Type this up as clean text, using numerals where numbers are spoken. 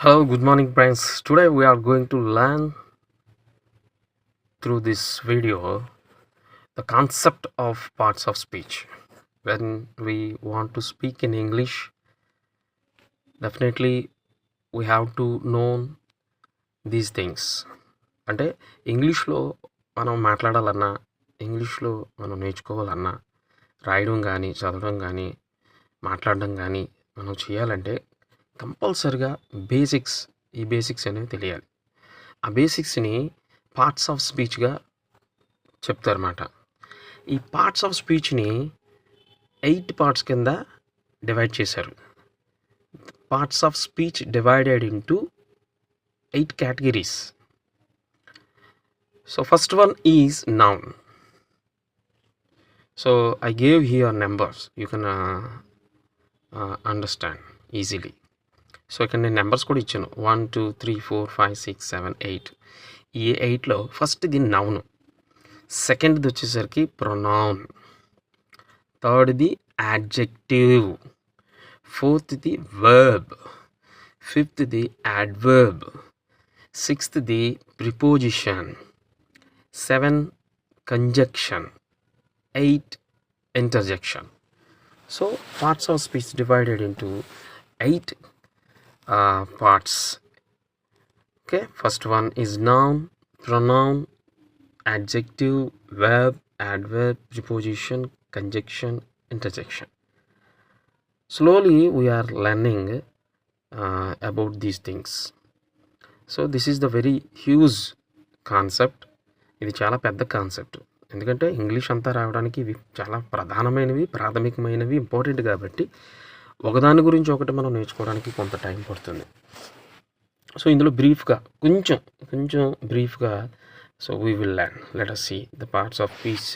Hello, good morning, friends. Today we are going to learn through this video the concept of parts of speech. When we want to speak in English, definitely we have to know these things. అంటే ఇంగ్లీష్లో మనం మాట్లాడాలన్నా, ఇంగ్లీష్లో మనం నేర్చుకోవాలన్నా, రాయడం కానీ, చదవడం కానీ, మాట్లాడడం కానీ మనం చేయాలంటే కంపల్సరిగా ఈ బేసిక్స్ అనేవి తెలియాలి. ఆ బేసిక్స్ని పార్ట్స్ ఆఫ్ స్పీచ్గా చెప్తారన్నమాట. ఈ పార్ట్స్ ఆఫ్ స్పీచ్ని 8 పార్ట్స్ కింద డివైడ్ చేశారు. Parts of speech divided into 8 categories. So first one is noun. So I gave here numbers. You can understand easily. So ఇక్కడ నేను నెంబర్స్ కూడా ఇచ్చాను 1 2 3 4 5 6 7 8. ఈ 8లో ఫస్ట్ది నౌన్, సెకండ్ది వచ్చేసరికి ప్రొనౌన్, థర్డ్ది యాడ్జెక్టివ్, ఫోర్త్ది వర్బ్, ఫిఫ్త్ది యాడ్వర్బ్, సిక్స్త్ది preposition, 7 conjunction, 8 interjection. So parts of speech divided into 8 parts. Okay, first one is noun, pronoun, adjective, verb, adverb, preposition, conjunction, interjection. Slowly we are learning about these things. So this is the very huge concept. ఇది చాలా పెద్ద concept. ఎందుకంటే English అంతా రావడానికి ఇవి చాలా ప్రధానమైనవి, ప్రాథమికమైనవి, important కాబట్టి ఒకదాని గురించి ఒకటి మనం నేర్చుకోవడానికి కొంత టైం పడుతుంది. సో ఇందులో బ్రీఫ్గా కొంచెం బ్రీఫ్గా so we will learn. Let us see the parts of speech